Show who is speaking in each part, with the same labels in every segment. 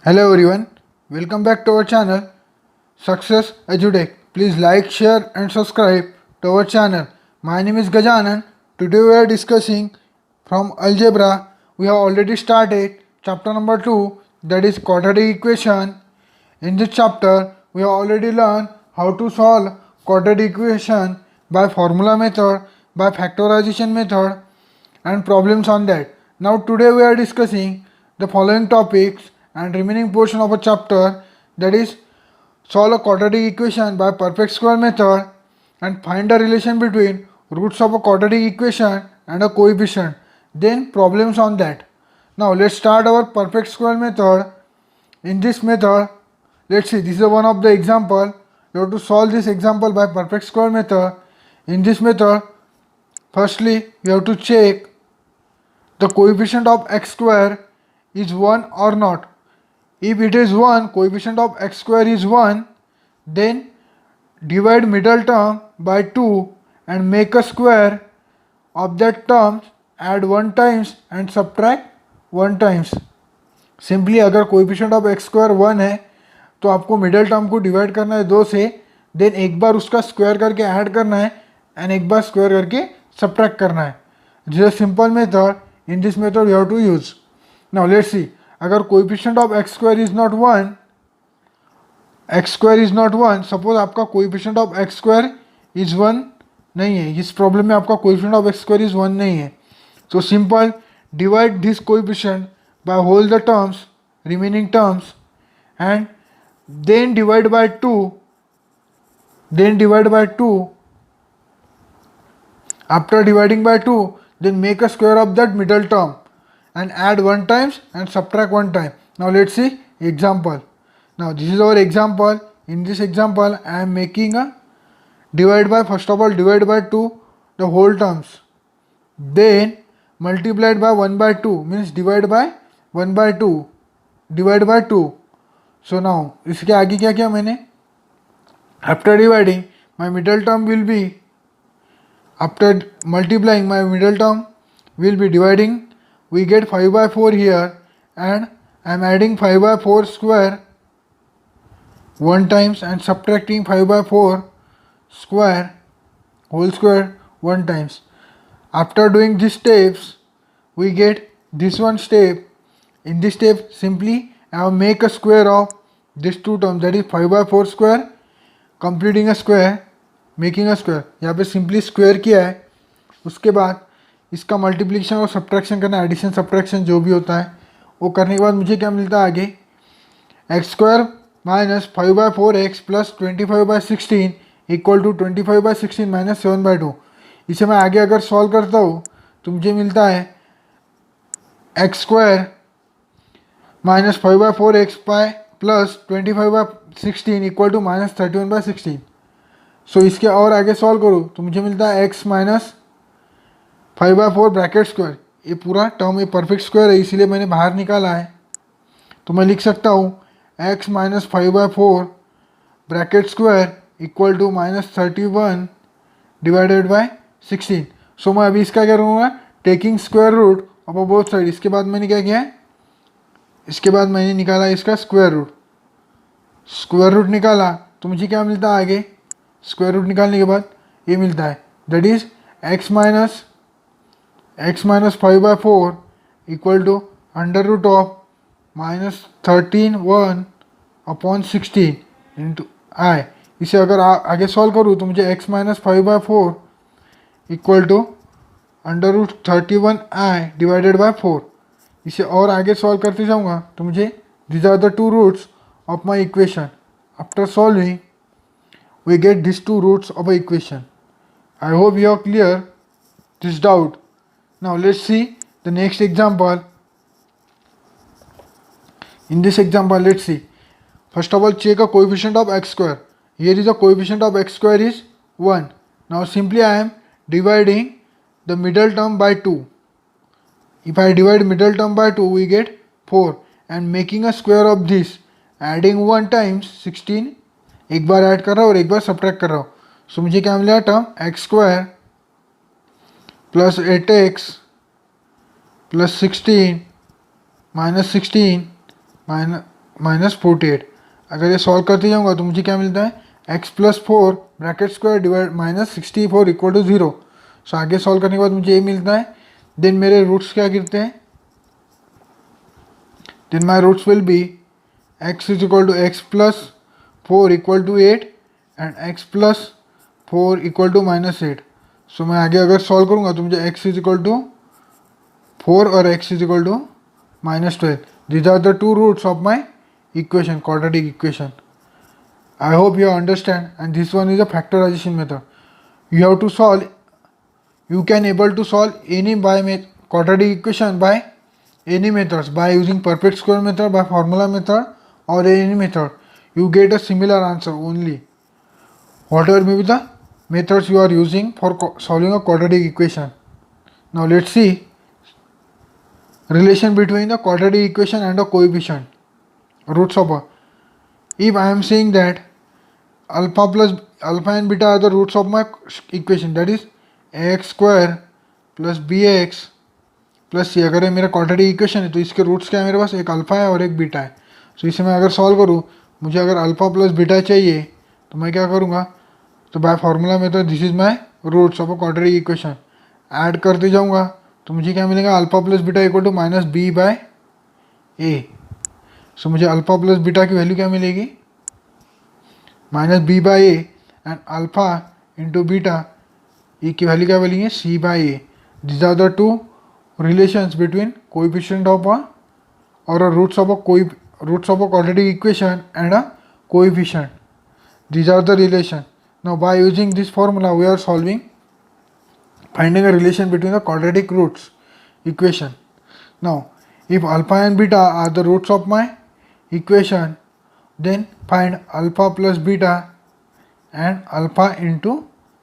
Speaker 1: Hello everyone, welcome back to our channel Success EduTech. Please like, share and subscribe to our channel. My name is Gajanan. Today we are discussing from algebra. We have already started chapter number 2, that is quadratic equation. In this chapter we have already learned how to solve quadratic equation by formula method, by factorization method and problems on that. Now today we are discussing the following topics and remaining portion of a chapter, that is solve a quadratic equation by perfect square method and find the relation between roots of a quadratic equation and a coefficient. Then problems on that. Now let's start our perfect square method. In this method, let's see, this is one of the example. You have to solve this example by perfect square method. In this method, firstly you have to check the coefficient of x square is 1 or not. If it is 1, coefficient of x square is 1, then divide middle term by 2 and make a square of that term, add 1 times and subtract 1 times. Simply अगर coefficient of x square 1 है तो आपको middle term को divide करना है 2 से, then एक बार उसका स्क्वायर करके ऐड करना है एंड एक बार स्क्वायर करके सब्ट्रैक्ट करना है. This is simple method. In this method you have to use. Now let's see, अगर coefficient of x square is not 1, x square is not 1, suppose आपका coefficient of x square is 1 नहीं है, इस problem में आपका coefficient of x square is 1 नहीं है, तो simple divide this coefficient by whole the terms, remaining terms, and then divide by 2, after dividing by 2, then make a square of that middle term and add 1 times and subtract 1 time. Now let's see example. Now this is our example. In this example I am making a divide by, first of all divide by 2 the whole terms, then multiplied by 1 by 2 means divide by 1 by 2, divide by 2. So now इसके आगे क्या किया मैंने, after dividing my middle term will be, after multiplying my middle term will be dividing, we get 5 by 4 here and I am adding 5 by 4 square 1 times and subtracting 5 by 4 square whole square 1 times. After doing these steps we get this one step. In this step simply I will make a square of these two terms, that is 5 by 4 square, completing a square, making a square. यहाँ पे simply square किया है, उसके बाद इसका multiplication और subtraction करना, addition subtraction जो भी होता है वो करने के बाद मुझे क्या मिलता है आगे, x square minus 5 by 4 x plus 25 by 16 equal to 25 by 16 minus 7 by 2. इसे मैं आगे अगर सॉल्व करता हूँ तो मुझे मिलता है x square minus 5 by 4 x by plus 25 by 16 equal to minus 31 by 16. So इसके और आगे सॉल्व करूँ तो मुझे मिलता है x minus 5 by 4 bracket square. ये पूरा टर्म ये परफेक्ट स्क्वायर है इसीलिए मैंने बाहर निकाला है, तो मैं लिख सकता हूँ x minus 5 by 4 bracket square equal to minus 31 divided by 16. So मैं अभी इसका क्या करूँगा, taking square root of both side. इसके बाद मैंने क्या किया है, इसके बाद मैंने निकाला इसका स्क्वायर रूट. स्क्वायर रूट निकाला तो मुझे क्या मिलता है आगे, स्क्वायर रूट निकालने के बाद ये मिलता है, that is x minus 5 by 4 equal to under root of minus 13 upon 16 into i. इसे अगर आगे सॉल्व करूँ तो मुझे x minus 5 by 4 equal to under root 31 i divided by 4. इसे और आगे सॉल्व करते जाऊंगा तो मुझे these are the two roots of my equation. After solving we get these two roots of a equation. I hope you are clear this doubt. Now let's see the next example. In this example let's see, first of all check a coefficient of x square. Here is a coefficient of x square is 1. Now simply I am dividing the middle term by 2. If I divide middle term by 2 we get 4 and making a square of this, adding 1 times 16, एक बार add कर रहा हूँ और एक बार subtract कर रहा हूँ. सो मुझे क्या मिला term x square plus 8x plus 16 minus 16 minus minus 48। अगर ये सॉल्व करते जाऊँगा तो मुझे क्या मिलता है, x plus 4 bracket square divide minus 64 equal to 0। So आगे सॉल्व करने के बाद मुझे ये मिलता है। देन मेरे रूट्स क्या गिरते हैं, then my roots will be x is equal to x plus 4 equal to 8 and x plus 4 equal to minus 8। So मैं आगे अगर सॉल्व करूँगा तो मुझे x इज इक्वल टू 4 और x is equal to minus 12. These are the two roots of my equation, quadratic equation. I hope you understand, and this one is a factorization method. You have to solve, you can able to solve any quadratic equation by any methods, by using perfect square method, by formula method, or any method. You get a similar answer only. Whatever may be the methods you are using for solving a quadratic equation. Now let's see relation between the quadratic equation and the coefficient roots of a. If I am saying that alpha and beta are the roots of my equation, that is ax square plus bx plus c, अगर ये मेरा quadratic equation है तो इसके roots क्या है मेरे पास, एक अल्फा है और एक बीटा है। सो इसे मैं अगर सॉल्व करूँ, मुझे अगर अल्फा प्लस बीटा चाहिए तो मैं क्या करूँगा, तो बाय फार्मूला में तो this is my roots of a quadratic equation, add करते जाऊँगा तो मुझे क्या मिलेगा, alpha plus beta equal to minus b by a. So मुझे अल्फा प्लस बीटा की वैल्यू क्या मिलेगी, minus b by a, and alpha into beta ई की वैल्यू क्या मिलेगी, c by a. This are the two relations between coefficient of a or a roots of a quadratic equation and a coefficient. These are the relation. Now by using this formula we are finding a relation between the quadratic roots equation. Now if alpha and beta are the roots of my equation, then find alpha plus beta and alpha into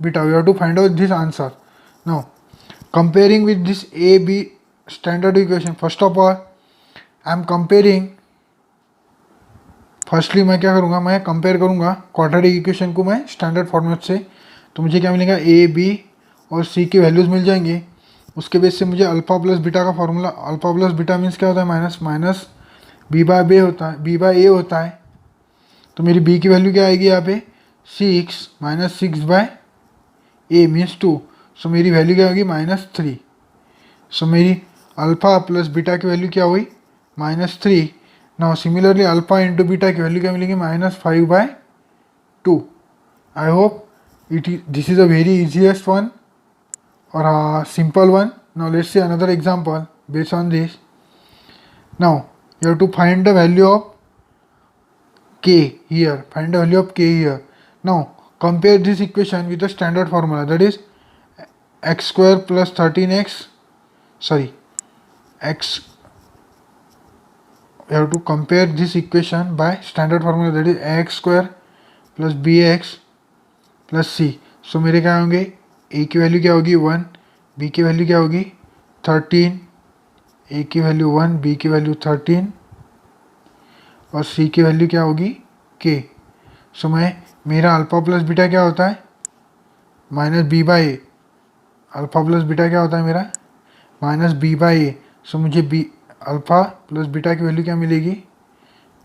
Speaker 1: beta. We have to find out this answer. Now comparing with this A B standard equation, first of all I am comparing, firstly मैं क्या करूँगा, मैं compare करूँगा quadratic equation को मैं standard format से। तो मुझे क्या मिलेगा, ए बी और सी की वैल्यूज़ मिल जाएंगी। उसके बेस से मुझे अल्फा प्लस बीटा का formula, alpha plus beta means क्या होता है, माइनस बी बाय बे होता है, बी बाय ए होता है। तो मेरी बी की वैल्यू क्या आएगी यहाँ पे, 6 माइनस 6 बाय ए मीन्स 2। सो मेरी वैल्यू क्या होगी, -3। सो मेरी अल्फा प्लस बीटा की वैल्यू क्या हुई, -3। Now similarly alpha into beta की वैल्यू क्या मिलेगी, -5/2। I hope this is a very easiest one और simple one. Now let's see another example based on this. Now you have to find the value of k here, find the value of k here. Now compare this equation with the standard formula, that is x square plus 13x, you have to compare this equation by standard formula, that is ax square plus bx plus c. सो मेरे क्या होंगे, a की value क्या होगी 1, b की value क्या होगी 13, a की वैल्यू 1, b की वैल्यू 13 और c की वैल्यू क्या होगी k. सो मेरा अल्फा प्लस बीटा क्या होता है, minus b by a. Alpha plus beta क्या होता है मेरा, minus b by a. So मुझे बी अल्फा प्लस बीटा की वैल्यू क्या मिलेगी,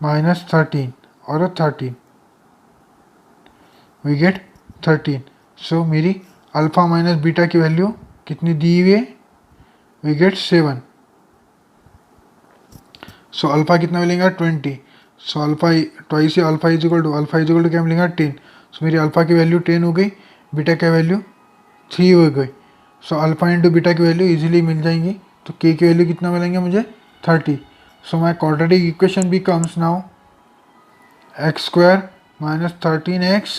Speaker 1: -13 और 13, वी गेट 13। सो मेरी अल्फा माइनस बीटा की वैल्यू कितनी दी हुई है, वी गेट 7। सो अल्फा कितना मिलेगा 20। So alpha twice alpha is equal to क्या मिलेगा 10। सो मेरी अल्फा की वैल्यू 10 हो गई, बीटा की वैल्यू 3 हो गई। सो अल्फा इंटू बीटा की वैल्यू इजीली मिल जाएंगी। तो के की वैल्यू कितना मिलेंगे मुझे 30। So my quadratic equation becomes now x square minus 13x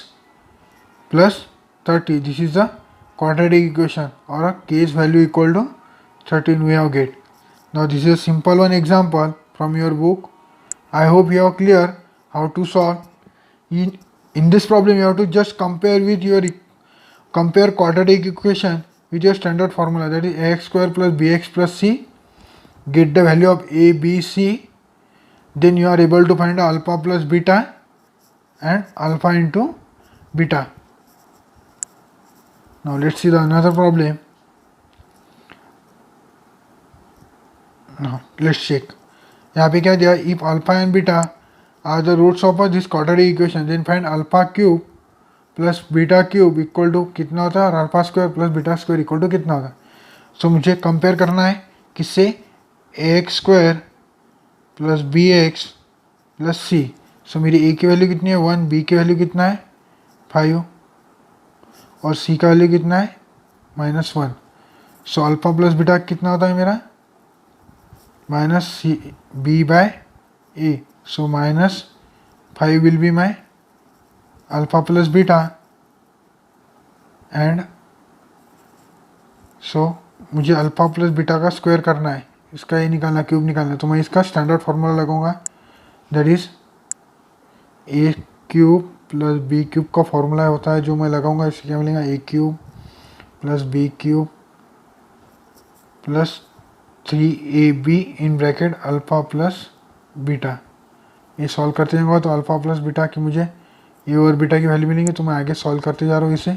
Speaker 1: plus 30. This is the quadratic equation or a k's value equal to 13 we have get. Now this is a simple one example from your book. I hope you are clear how to solve. In this problem you have to just compare quadratic equation with your standard formula, that is ax square plus bx plus c. Get the value of a, b, c. Then you are able to find alpha plus beta and alpha into beta. Now let's see the another problem. Now let's check. यहाँ पे क्या दिया, if alpha and beta are the roots of this quadratic equation, then find alpha cube plus beta cube equal to कितना होता है और alpha square plus beta square equal to कितना होता है. सो मुझे कंपेयर करना है किससे, a x square plus b x plus c. So मेरी ए की वैल्यू कितनी है 1, बी की वैल्यू कितना है 5 और सी का वैल्यू कितना है -1. सो अल्फा प्लस बीटा कितना होता है मेरा minus c b by a. So -5 will be my alpha plus beta and so मुझे अल्फा प्लस बीटा का स्क्वायर करना है, इसका ये निकालना क्यूब निकालना है. तो मैं इसका स्टैंडर्ड फार्मूला लगाऊंगा, that is a cube plus b cube का फार्मूला होता है जो मैं लगाऊंगा. इससे क्या मिलेगा a cube plus b cube plus 3ab in bracket alpha plus beta. ये सॉल्व करते जाऊँगा तो अल्फा प्लस बीटा की मुझे ए और बीटा की वैल्यू मिलेंगे. तो मैं आगे सॉल्व करते जा रहा हूँ इसे.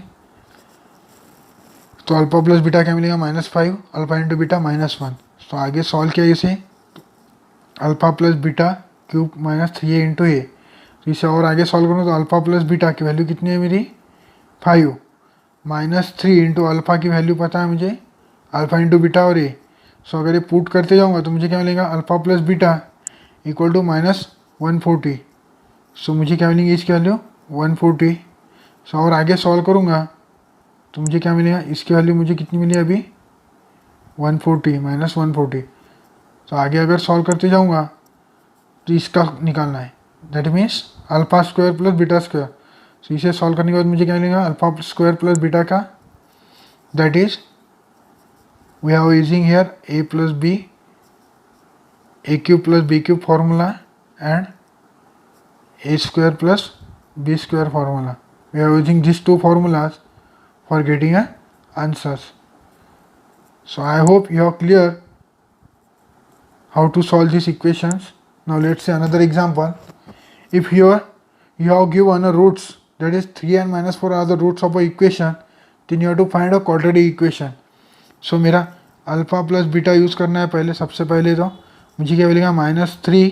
Speaker 1: तो अल्फा प्लस बीटा क्या मिलेगा -5 अल्फा इंटू बीटा -1. तो आगे सॉल्व किया इसे, alpha plus beta cube -3a into a. तो इसे और आगे सॉल्व करूँ तो अल्फा प्लस बीटा की वैल्यू कितनी है मेरी 5 -3 इंटू अल्फा की वैल्यू पता है मुझे अल्फा इंटू बीटा और ए. सो अगर ये पुट करते जाऊँगा तो मुझे क्या मिलेगा alpha plus beta equal to -140. So मुझे क्या मिलेंगी इसकी वैल्यू 140. सो और आगे सॉल्व करूँगा तो मुझे क्या मिलेगा, इसकी वैल्यू मुझे कितनी मिली अभी 140 -140. तो आगे अगर सॉल्व करते जाऊँगा तो इसका निकालना है, that means alpha square plus beta square. तो इसे सॉल्व करने के बाद मुझे क्या मिलेगा अल्फा स्क्वायर प्लस बीटा का, that is we are using here a plus b a cube plus b cube formula and a square plus b square formula. We are using these two formulas for getting a answers. So I hope you are clear how to solve these equations. Now let's say another example. If you have given a roots, that is 3 and -4 are the roots of a equation, then you have to find a quadratic equation. So मेरा alpha plus beta use करना है पहले. सबसे पहले तो मुझे क्या मिलेगा -3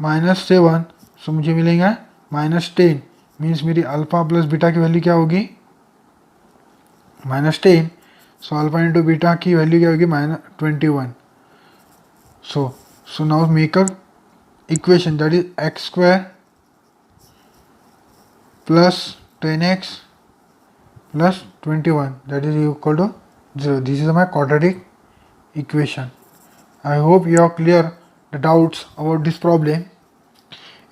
Speaker 1: -7. सो मुझे मिलेगा -10. मीन्स मेरी अल्फ़ा प्लस बीटा की वैल्यू क्या होगी -10. सो अल्फ़ा इंटू बीटा की वैल्यू क्या होगी -21. So now make a equation that is x square plus 10x plus 21 that is equal to 0. This is my quadratic equation. I hope you are clear the doubts about this problem.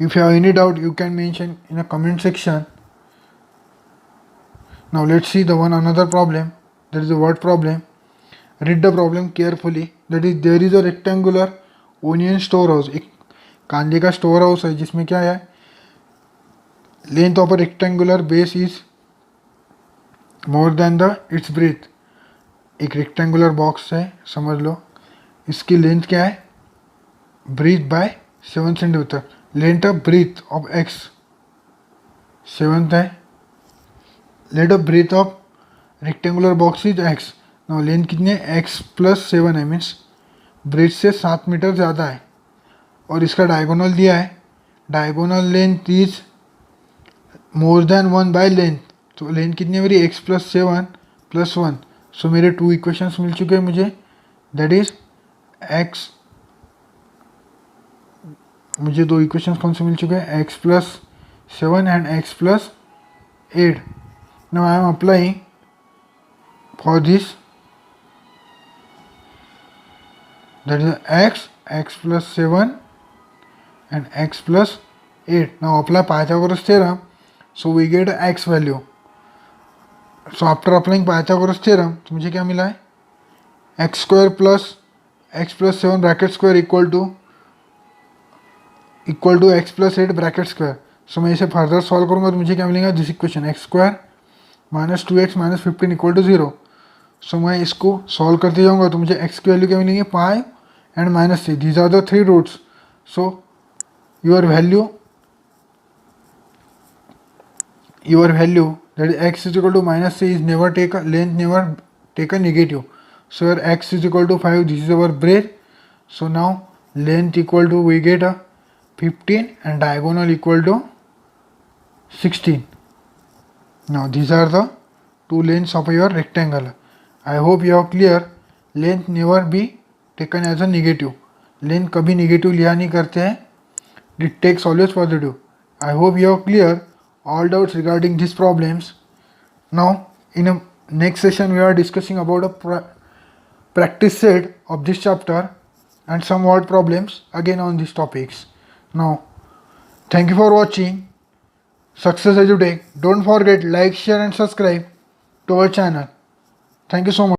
Speaker 1: If you have any doubt, you can mention in a comment section. Now let's see the another problem. That is a word problem. Read the problem carefully. That is there is a rectangular onion storehouse. एक कांदे का store house है जिसमें क्या है, length of a rectangular base is more than the its breadth. एक rectangular box है समझ लो, इसकी लेंथ क्या है breadth by 7 centimetre. Length of breadth of x 7 है. Length of breadth of rectangular box is x. Now length कितनी है एक्स प्लस 7 है, मीन्स ब्रेथ से 7 मीटर ज़्यादा है. और इसका डायगोनल दिया है, diagonal length is more then 1 by length. तो लेंथ कितनी है मेरी एक्स प्लस 7 प्लस 1. सो मेरे 2 इक्वेशंस मिल चुके हैं मुझे, दैट इज एक्स. मुझे 2 इक्वेशंस कौन से मिल चुके हैं x plus 7 and x plus 8. Now I am applying for this that is x plus 7 and x plus 8. Now apply Pythagoras theorem, so we get x value. So after applying Pythagoras theorem तो मुझे क्या मिला है x square plus x plus 7 bracket square equal to x plus 8 bracket square. So मैं इसे further solve करूँगा तो मुझे क्या मिलेगा this equation x square -2x -15 equal to 0. So मैं इसको सॉल्व करते जाऊँगा तो मुझे x की वैल्यू क्या मिलेंगे 5 and -3. These are the 3 roots. So your value that is x is equal to -3 is never take length never take a negative. So your x is equal to 5. This is our breadth. So now length equal to we get a 15 and diagonal equal to 16. Now these are the two lengths of your rectangle. I hope you are clear. Length never be taken as a negative. Length कभी negative लिया नहीं करते हैं. It takes always positive. I hope you are clear all doubts regarding these problems. Now in a next session we are discussing about a practice set of this chapter and some word problems again on these topics. Now thank you for watching Success EduTech. Don't forget like, share and subscribe to our channel. Thank you so much.